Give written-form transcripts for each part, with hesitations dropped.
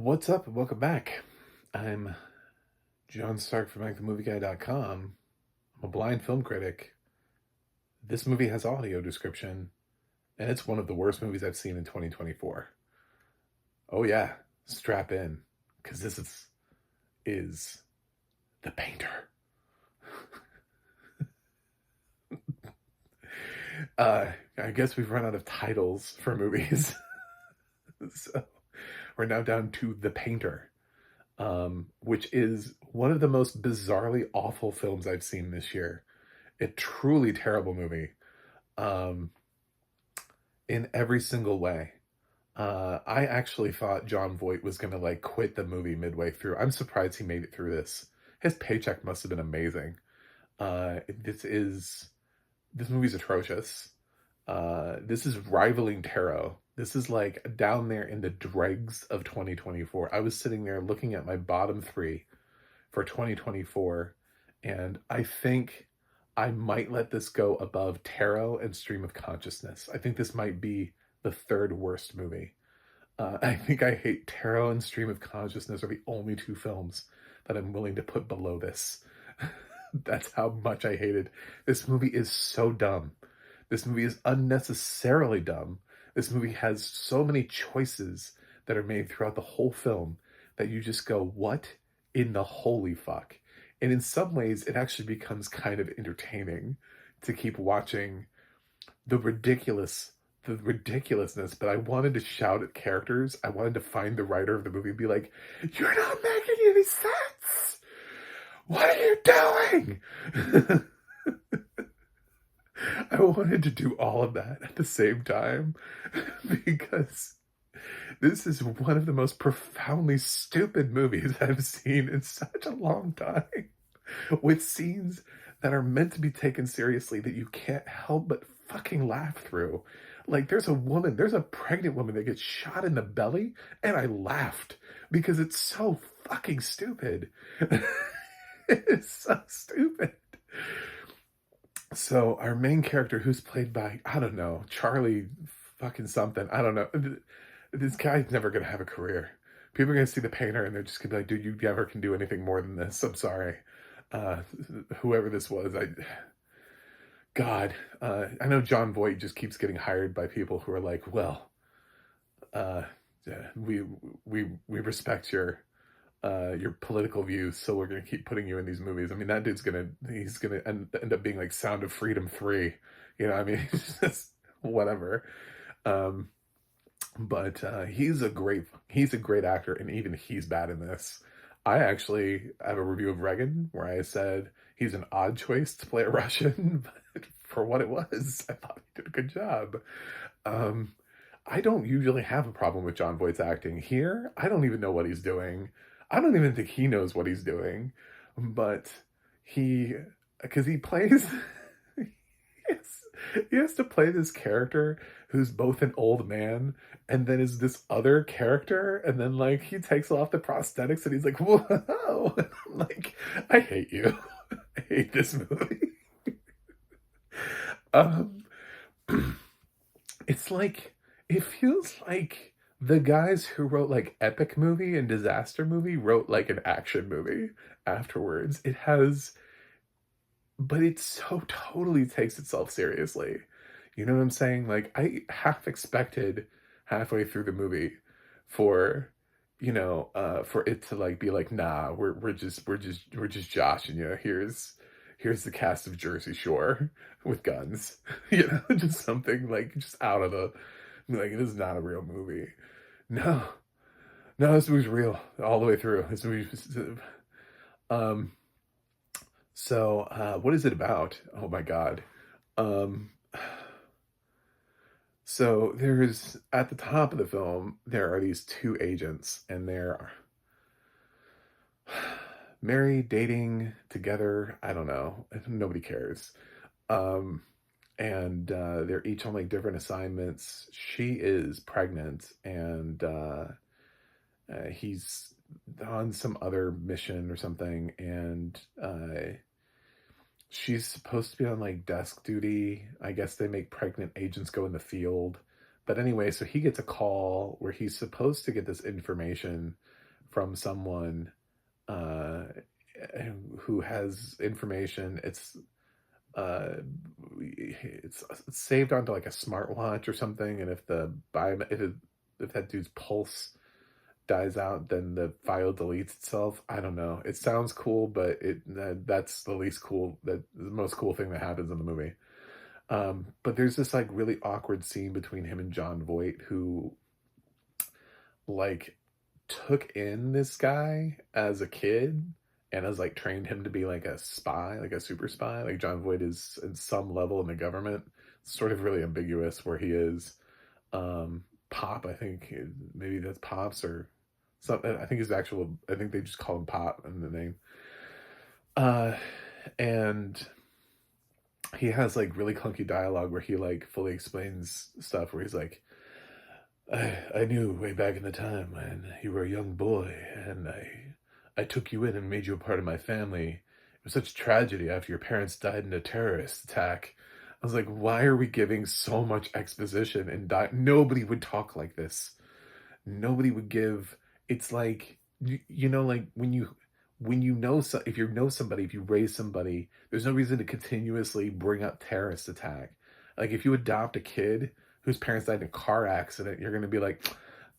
What's up and welcome back. I'm John Stark from MikeTheMovieGuy.com. I'm a blind film critic. This movie has audio description, and it's one of the worst movies I've seen in 2024. Oh yeah, strap in, because this is The Painter. I guess we've run out of titles for movies, so we're now down to The Painter. Which is one of the most bizarrely awful films I've seen this year. A truly terrible movie, um, in every single way. I actually thought John Voight was gonna like quit the movie midway through. I'm surprised he made it through this. His paycheck must have been amazing. This movie's atrocious. This is rivaling Tarot. This is like down there in the dregs of 2024. I was sitting there looking at my bottom three for 2024, and I think I might let this go above Tarot and Stream of Consciousness. I think this might be the third worst movie. I think I hate Tarot and Stream of Consciousness are the only two films that I'm willing to put below this. That's how much I hated. This movie is so dumb. This movie is unnecessarily dumb. This movie has so many choices that are made throughout the whole film that you just go, what in the holy fuck? And in some ways, it actually becomes kind of entertaining to keep watching the ridiculousness, but I wanted to shout at characters. I wanted to find the writer of the movie and be like, you're not making any sense! What are you doing? I wanted to do all of that at the same time because this is one of the most profoundly stupid movies I've seen in such a long time, with scenes that are meant to be taken seriously that you can't help but fucking laugh through. Like there's a pregnant woman that gets shot in the belly, and I laughed because it's so fucking stupid. It's so stupid. So our main character, who's played by, I don't know, Charlie fucking something, I don't know. This guy's never gonna have a career. People are gonna see The Painter and they're just gonna be like, dude, you never can do anything more than this. I'm sorry. Uh, Whoever this was, God, I know John Voight just keeps getting hired by people who are like, well, uh, yeah, we respect your political views, so we're gonna keep putting you in these movies. I mean, that dude's he's gonna end up being like Sound of Freedom 3. You know, I mean, it's just whatever. Um, but he's a great actor, and even he's bad in this. I actually have a review of Reagan where I said he's an odd choice to play a Russian, but for what it was, I thought he did a good job. Um, I don't usually have a problem with John Voight's acting. Here, I don't even know what he's doing. I don't even think he knows what he's doing, but he, because he plays, he has to play this character who's both an old man and then is this other character, and then like he takes off the prosthetics and he's like, whoa, and I'm like, I hate you. I hate this movie. Um, it's like, it feels like the guys who wrote like epic movie and disaster movie wrote like an action movie afterwards. But it so totally takes itself seriously. You know what I'm saying? Like I half expected halfway through the movie for for it to like be like, nah, we're just joshing you. Here's the cast of Jersey Shore with guns. Just something like just out of the, like, this is not a real movie. No, no, this movie's real all the way through. This movie, um, what is it about? Oh my God. Um, so there's, at the top of the film, there are these two agents, and they're married, dating, together. I don't know. Nobody cares. Um, and they're each on like different assignments. She is pregnant, and he's on some other mission or something, and she's supposed to be on like desk duty. I guess they make pregnant agents go in the field, But anyway, so he gets a call where he's supposed to get this information from someone uh, who has information. Uh, it's saved onto like a smartwatch or something, and if if that dude's pulse dies out, then the file deletes itself. I don't know. It sounds cool, but that's the least cool. That the most cool thing that happens in the movie. But there's this like really awkward scene between him and John Voight, who like took in this guy as a kid and has like trained him to be like a spy, like a super spy. Like John Voight is at some level in the government. It's sort of really ambiguous where he is. Pop, I think maybe that's Pops or something. I think his actual. I think they just call him Pop in the name. Uh, and he has like really clunky dialogue where he like fully explains stuff where he's like, I knew way back in the time when you were a young boy and I took you in and made you a part of my family. It was such a tragedy after your parents died in a terrorist attack. I was like, why are we giving so much exposition and nobody would talk like this. Nobody would give, it's like, you know, like when you know, if you know somebody, if you raise somebody, there's no reason to continuously bring up terrorist attack. Like if you adopt a kid whose parents died in a car accident, you're going to be like,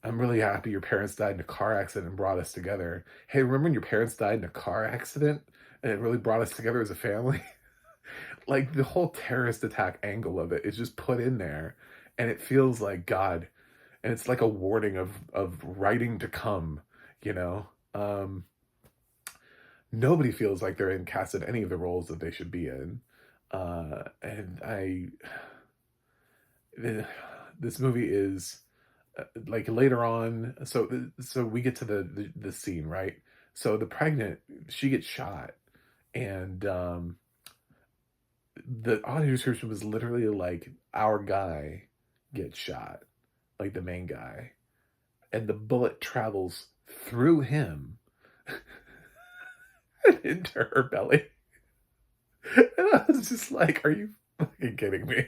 I'm really happy your parents died in a car accident and brought us together. Hey, remember when your parents died in a car accident and it really brought us together as a family? Like the whole terrorist attack angle of it is just put in there and it feels like God. And it's like a warning of writing to come, you know? Nobody feels like they're in cast in any of the roles that they should be in. And this movie is like later on. So we get to the scene, right? So the pregnant, she gets shot, and the audio description was literally like our guy gets shot, like the main guy, and the bullet travels through him and into her belly. And I was just like, are you fucking kidding me?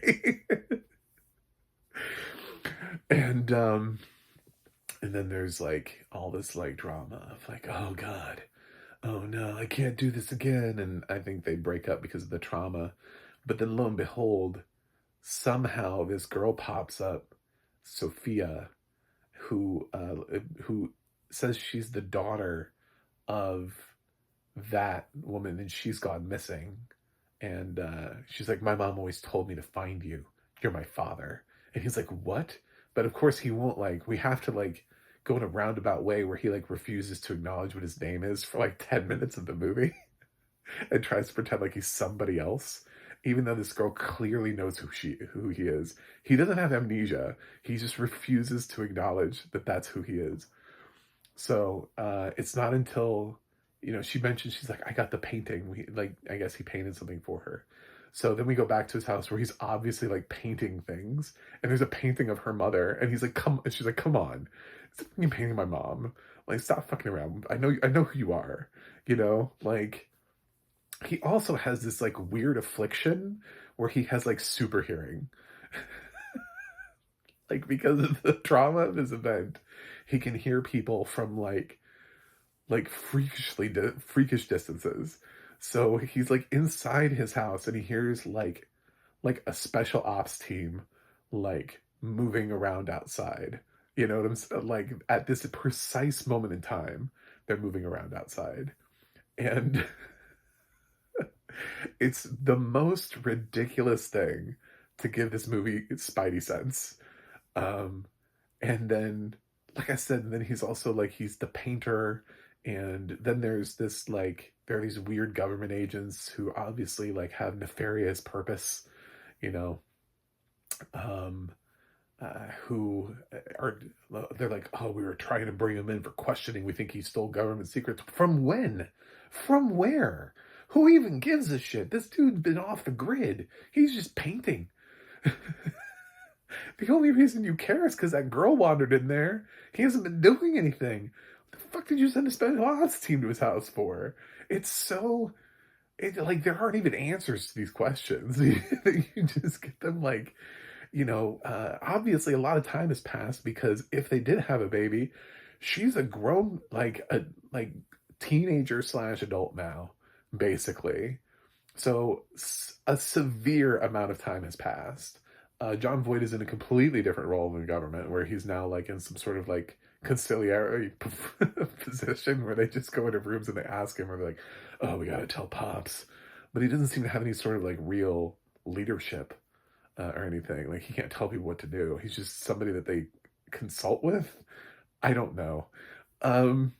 and and then there's like all this like drama of like, oh God, oh no, I can't do this again. And I think they break up because of the trauma. But then lo and behold, somehow this girl pops up, Sophia, who says she's the daughter of that woman and she's gone missing. And she's like, my mom always told me to find you. You're my father. And he's like, what? But of course he won't. Like, we have to like go in a roundabout way where he like refuses to acknowledge what his name is for like 10 minutes of the movie and tries to pretend like he's somebody else, even though this girl clearly knows who he is. He doesn't have amnesia. He just refuses to acknowledge that that's who he is. So it's not until, you know, she mentioned, she's like, I got the painting. I guess he painted something for her. So then we go back to his house where he's obviously like painting things, and there's a painting of her mother, and he's like, come, and she's like, come on, stop painting my mom. Like, stop fucking around. I know who you are, you know, like, he also has this like weird affliction where he has like super hearing. Like, because of the trauma of his event, he can hear people from like freakish distances. So he's like inside his house and he hears like a special ops team like moving around outside. You know what I'm saying? Like at this precise moment in time, they're moving around outside. And it's the most ridiculous thing to give this movie Spidey sense. And then, like I said, then he's also like, he's the painter. And then there's this like, there are these weird government agents who obviously like have nefarious purpose, you know, who are, they're like, oh, we were trying to bring him in for questioning. We think he stole government secrets. From when? From where? Who even gives a shit? This dude's been off the grid. He's just painting. The only reason you care is because that girl wandered in there. He hasn't been doing anything. What the fuck did you send a special ops team to his house for? It's so... like, there aren't even answers to these questions. You just get them, like... obviously a lot of time has passed because if they did have a baby, she's a grown, like teenager slash adult now, basically. So a severe amount of time has passed. John Voight is in a completely different role in the government, where he's now like in some sort of like conciliatory position where they just go into rooms and they ask him, or they're like, "Oh, we gotta tell Pops," but he doesn't seem to have any sort of like real leadership or anything. Like he can't tell people what to do. He's just somebody that they consult with. I don't know. Um,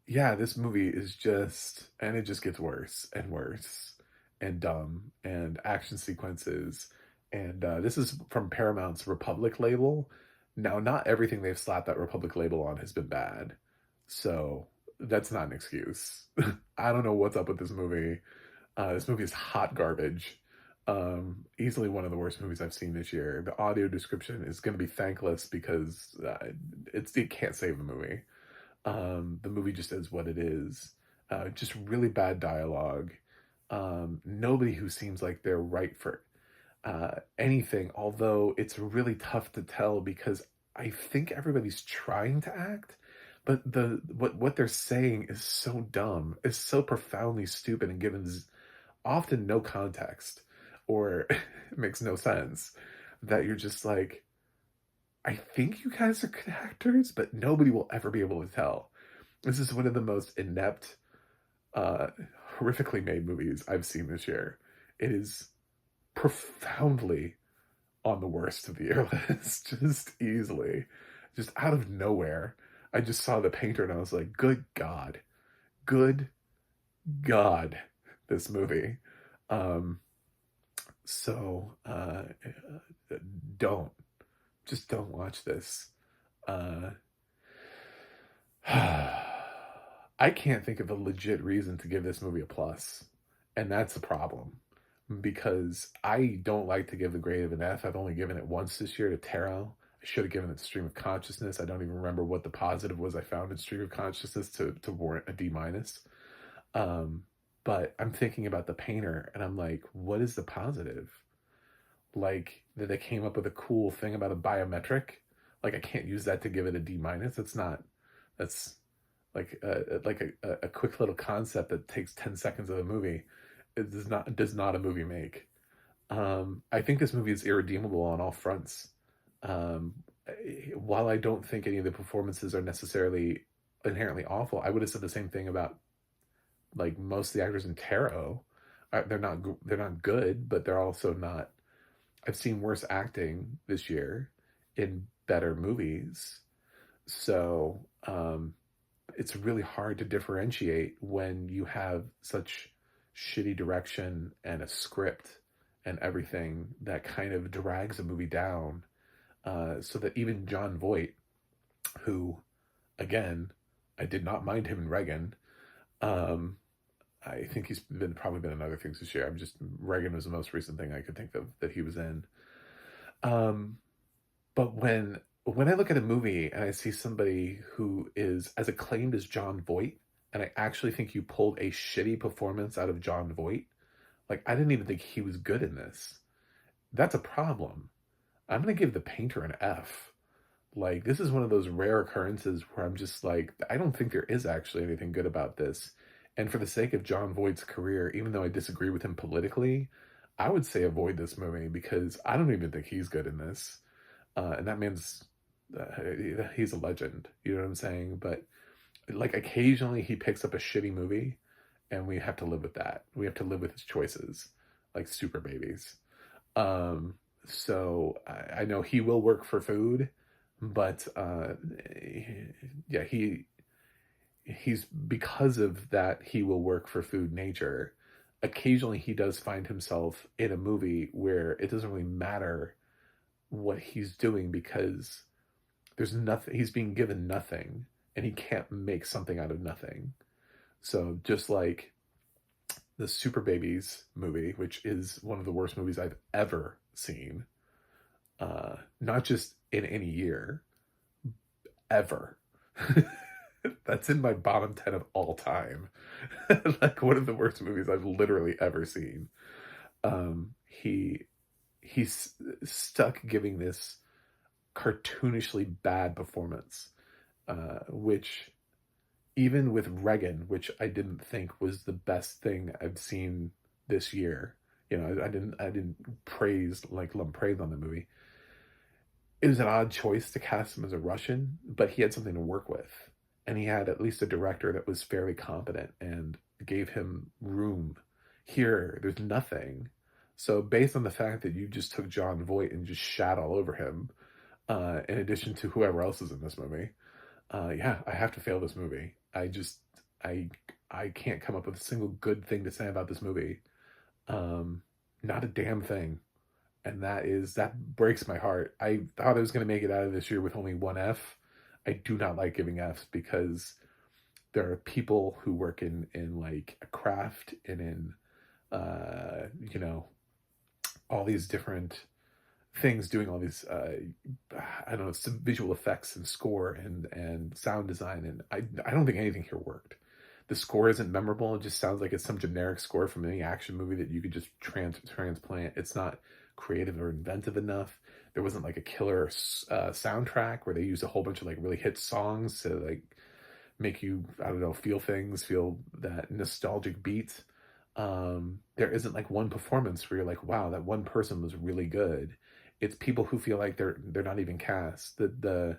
yeah, this movie is just, and it just gets worse and worse and dumb and action sequences. And this is from Paramount's Republic label. Now, not everything they've slapped that Republic label on has been bad. So that's not an excuse. I don't know what's up with this movie. This movie is hot garbage. Easily one of the worst movies I've seen this year. The audio description is going to be thankless because it can't save the movie. The movie just is what it is. Just really bad dialogue. Nobody who seems like they're right for anything, although it's really tough to tell because I think everybody's trying to act, but what they're saying is so dumb, is so profoundly stupid and given often no context or it makes no sense that you're just like, I think you guys are good actors, but nobody will ever be able to tell. This is one of the most inept, uh, horrifically made movies I've seen this year. It is profoundly on the worst of the year list, just easily, just out of nowhere. I just saw The Painter and I was like, good God, this movie. Um, so don't, just don't watch this. Uh, I can't think of a legit reason to give this movie a plus, and that's the problem. Because I don't like to give the grade of an F. I've only given it once this year to Tarot. I should have given it to Stream of Consciousness. I don't even remember what the positive was I found in Stream of Consciousness to warrant a D minus. Um, but I'm thinking about The Painter, and I'm like, what is the positive? Like that they came up with a cool thing about a biometric. Like I can't use that to give it a D minus. It's not. That's like a quick little concept that takes 10 seconds of a movie. It does not a movie make. I think this movie is irredeemable on all fronts. Um, while I don't think any of the performances are necessarily inherently awful, I would have said the same thing about like most of the actors in Tarot. They're not good, but they're also not. I've seen worse acting this year in better movies, so it's really hard to differentiate when you have such shitty direction and a script and everything that kind of drags a movie down. So that even John Voight, who, again, I did not mind him in Reagan. Um, I think he's probably been in other things this year. Reagan was the most recent thing I could think of that he was in. Um, but when I look at a movie and I see somebody who is as acclaimed as John Voight, and I actually think you pulled a shitty performance out of John Voight, like I didn't even think he was good in this. That's a problem. I'm gonna give The Painter an F. Like this is one of those rare occurrences where I'm just like, I don't think there is actually anything good about this. And for the sake of John Voight's career, even though I disagree with him politically, I would say avoid this movie because I don't even think he's good in this. And that man's he's a legend. You know what I'm saying? But like occasionally he picks up a shitty movie, and we have to live with that. We have to live with his choices, like Superbabies. So I know he will work for food, but yeah, he's because of that he will work for food nature. Occasionally, he does find himself in a movie where it doesn't really matter what he's doing because there's nothing. He's being given nothing, and he can't make something out of nothing. So just like the Superbabies movie, which is one of the worst movies I've ever seen, not just in any year, ever. That's in my bottom 10 of all time. Like one of the worst movies I've literally ever seen. He he's stuck giving this cartoonishly bad performance, which even with Reagan, which I didn't think was the best thing I've seen this year. You know, I didn't praise like lump praise on the movie. It was an odd choice to cast him as a Russian, but he had something to work with. And he had at least a director that was fairly competent and gave him room. Here, there's nothing. So, based on the fact that you just took John Voight and just shat all over him, in addition to whoever else is in this movie, yeah, I have to fail this movie. I, I can't come up with a single good thing to say about this movie. Um, Not a damn thing, and that breaks my heart. I thought I was going to make it out of this year with only one F. I do not like giving Fs because there are people who work in like a craft and in you know, all these different things, doing all these I don't know, some visual effects and score and sound design, and I don't think anything here worked. The score isn't memorable. It just sounds like it's some generic score from any action movie that you could just transplant. It's not creative or inventive enough. There wasn't like a killer soundtrack where they used a whole bunch of like really hit songs to like make you, I don't know, feel things, feel that nostalgic beat. There isn't like one performance where you're like, wow, that one person was really good. It's people who feel like they're not even cast. The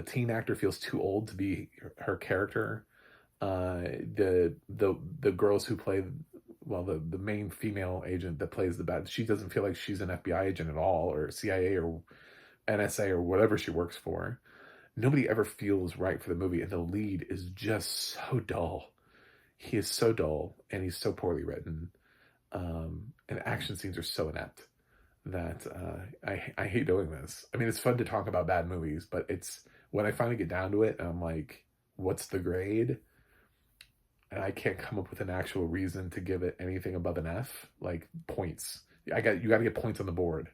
teen actor feels too old to be her character. The girls who play, well, the main female agent that plays the bad, she doesn't feel like she's an FBI agent at all, or CIA or NSA or whatever she works for. Nobody ever feels right for the movie, and the lead is just so dull. He is so dull, and he's so poorly written. And action scenes are so inept that I hate doing this. I mean, it's fun to talk about bad movies, but it's when I finally get down to it, and I'm like, what's the grade? And I can't come up with an actual reason to give it anything above an F, like points. You got to get points on the board.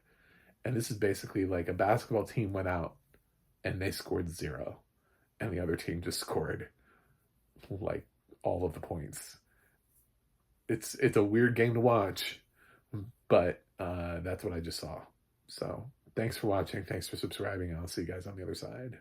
And this is basically like a basketball team went out and they scored 0, and the other team just scored like all of the points. It's a weird game to watch, but that's what I just saw. So thanks for watching. Thanks for subscribing. I'll see you guys on the other side.